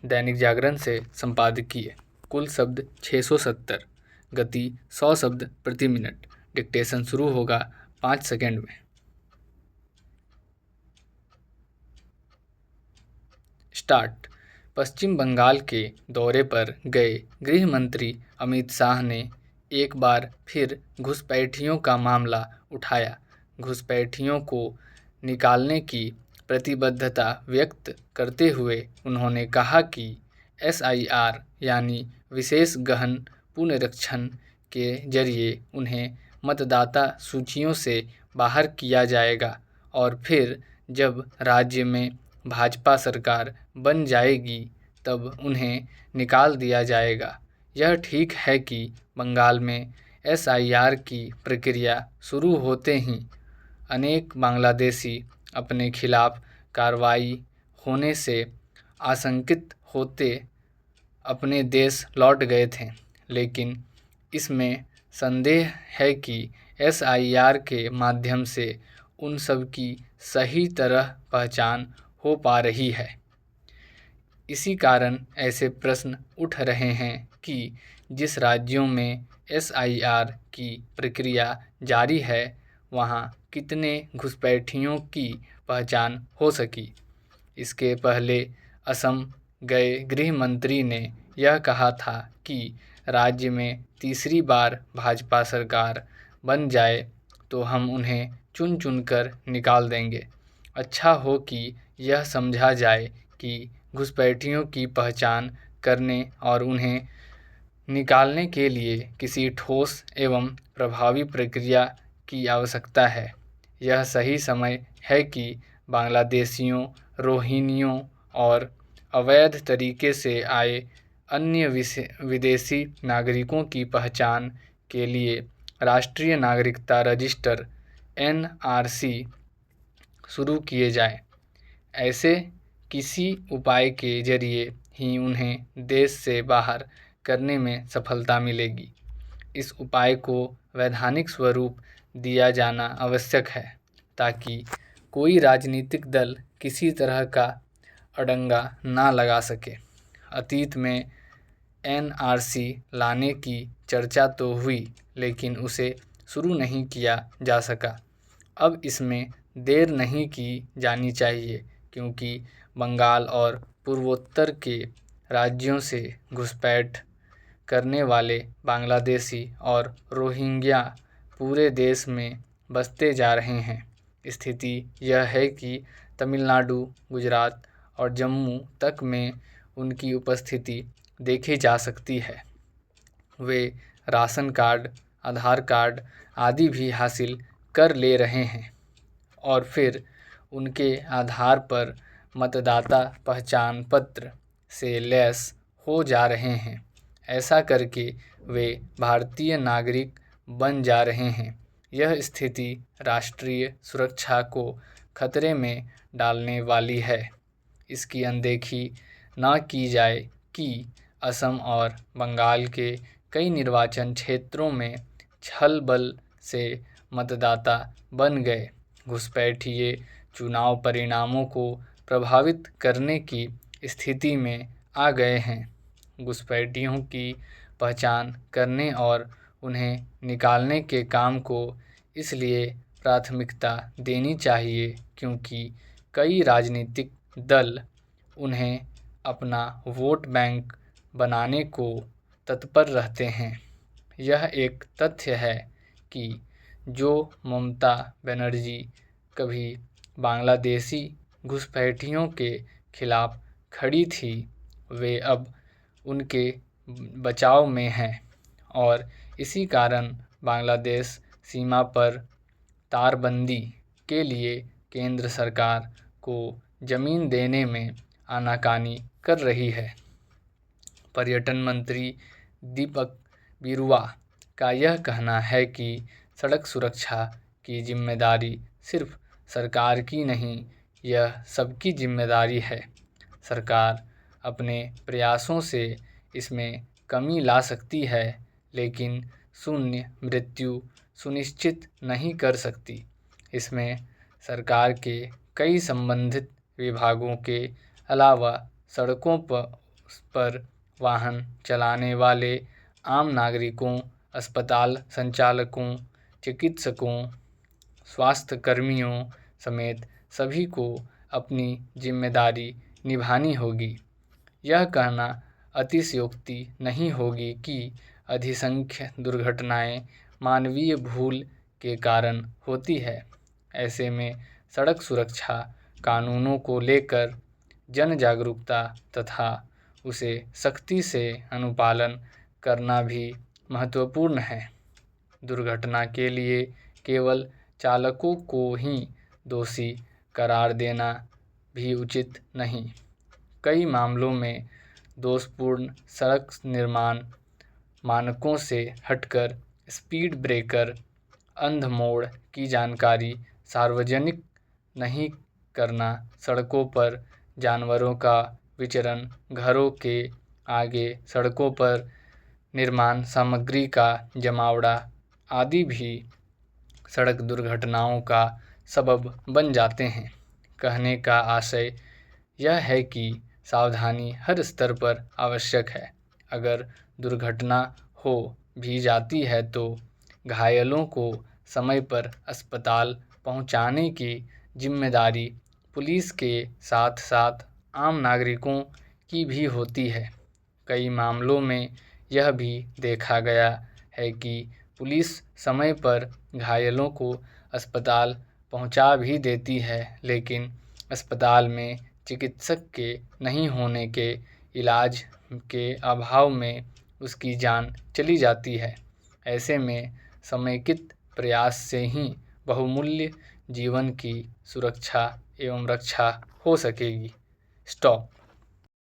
दैनिक जागरण से संपादकीय। कुल शब्द 670, गति 100 शब्द प्रति मिनट। डिक्टेशन शुरू होगा 5 सेकंड में। स्टार्ट। पश्चिम बंगाल के दौरे पर गए गृह मंत्री अमित शाह ने एक बार फिर घुसपैठियों का मामला उठाया। घुसपैठियों को निकालने की प्रतिबद्धता व्यक्त करते हुए उन्होंने कहा कि SIR यानी विशेष गहन पुनरीक्षण के जरिए उन्हें मतदाता सूचियों से बाहर किया जाएगा और फिर जब राज्य में भाजपा सरकार बन जाएगी तब उन्हें निकाल दिया जाएगा। यह ठीक है कि बंगाल में SIR की प्रक्रिया शुरू होते ही अनेक बांग्लादेशी अपने खिलाफ कार्रवाई होने से आशंकित होते अपने देश लौट गए थे, लेकिन इसमें संदेह है कि SIR के माध्यम से उन सब की सही तरह पहचान हो पा रही है। इसी कारण ऐसे प्रश्न उठ रहे हैं कि जिस राज्यों में SIR की प्रक्रिया जारी है वहाँ कितने घुसपैठियों की पहचान हो सकी। इसके पहले असम गए गृह मंत्री ने यह कहा था कि राज्य में तीसरी बार भाजपा सरकार बन जाए तो हम उन्हें चुन चुनकर निकाल देंगे। अच्छा हो कि यह समझा जाए कि घुसपैठियों की पहचान करने और उन्हें निकालने के लिए किसी ठोस एवं प्रभावी प्रक्रिया की आवश्यकता है। यह सही समय है कि बांग्लादेशियों, रोहिंग्याओं और अवैध तरीके से आए अन्य विदेशी नागरिकों की पहचान के लिए राष्ट्रीय नागरिकता रजिस्टर NRC शुरू किए जाए। ऐसे किसी उपाय के जरिए ही उन्हें देश से बाहर करने में सफलता मिलेगी। इस उपाय को वैधानिक स्वरूप दिया जाना आवश्यक है ताकि कोई राजनीतिक दल किसी तरह का अड़ंगा ना लगा सके। अतीत में NRC लाने की चर्चा तो हुई लेकिन उसे शुरू नहीं किया जा सका। अब इसमें देर नहीं की जानी चाहिए क्योंकि बंगाल और पूर्वोत्तर के राज्यों से घुसपैठ करने वाले बांग्लादेशी और रोहिंग्या पूरे देश में बसते जा रहे हैं। स्थिति यह है कि तमिलनाडु, गुजरात और जम्मू तक में उनकी उपस्थिति देखी जा सकती है। वे राशन कार्ड, आधार कार्ड आदि भी हासिल कर ले रहे हैं और फिर उनके आधार पर मतदाता पहचान पत्र से लैस हो जा रहे हैं। ऐसा करके वे भारतीय नागरिक बन जा रहे हैं। यह स्थिति राष्ट्रीय सुरक्षा को खतरे में डालने वाली है। इसकी अनदेखी न की जाए कि असम और बंगाल के कई निर्वाचन क्षेत्रों में छल बल से मतदाता बन गए घुसपैठिए चुनाव परिणामों को प्रभावित करने की स्थिति में आ गए हैं। घुसपैठियों की पहचान करने और उन्हें निकालने के काम को इसलिए प्राथमिकता देनी चाहिए क्योंकि कई राजनीतिक दल उन्हें अपना वोट बैंक बनाने को तत्पर रहते हैं। यह एक तथ्य है कि जो ममता बनर्जी कभी बांग्लादेशी घुसपैठियों के खिलाफ खड़ी थी, वे अब उनके बचाव में हैं और इसी कारण बांग्लादेश सीमा पर तारबंदी के लिए केंद्र सरकार को जमीन देने में आनाकानी कर रही है। पर्यटन मंत्री दीपक बिरुआ का यह कहना है कि सड़क सुरक्षा की जिम्मेदारी सिर्फ सरकार की नहीं, यह सबकी जिम्मेदारी है। सरकार अपने प्रयासों से इसमें कमी ला सकती है लेकिन शून्य मृत्यु सुनिश्चित नहीं कर सकती। इसमें सरकार के कई संबंधित विभागों के अलावा सड़कों पर पर वाहन चलाने वाले आम नागरिकों, अस्पताल संचालकों, चिकित्सकों, स्वास्थ्य कर्मियों समेत सभी को अपनी जिम्मेदारी निभानी होगी। यह कहना अतिशयोक्ति नहीं होगी कि अधिसंख्य दुर्घटनाएं मानवीय भूल के कारण होती है। ऐसे में सड़क सुरक्षा कानूनों को लेकर जन जागरूकता तथा उसे सख्ती से अनुपालन करना भी महत्वपूर्ण है। दुर्घटना के लिए केवल चालकों को ही दोषी करार देना भी उचित नहीं। कई मामलों में दोषपूर्ण सड़क निर्माण मानकों से हटकर स्पीड ब्रेकर, अंध मोड़ की जानकारी सार्वजनिक नहीं करना, सड़कों पर जानवरों का विचरण, घरों के आगे सड़कों पर निर्माण सामग्री का जमावड़ा आदि भी सड़क दुर्घटनाओं का सबब बन जाते हैं। कहने का आशय यह है कि सावधानी हर स्तर पर आवश्यक है। अगर दुर्घटना हो भी जाती है तो घायलों को समय पर अस्पताल पहुंचाने की जिम्मेदारी पुलिस के साथ साथ आम नागरिकों की भी होती है। कई मामलों में यह भी देखा गया है कि पुलिस समय पर घायलों को अस्पताल पहुंचा भी देती है, लेकिन अस्पताल में चिकित्सक के नहीं होने के इलाज के अभाव में उसकी जान चली जाती है। ऐसे में समेकित प्रयास से ही बहुमूल्य जीवन की सुरक्षा एवं रक्षा हो सकेगी। स्टॉप।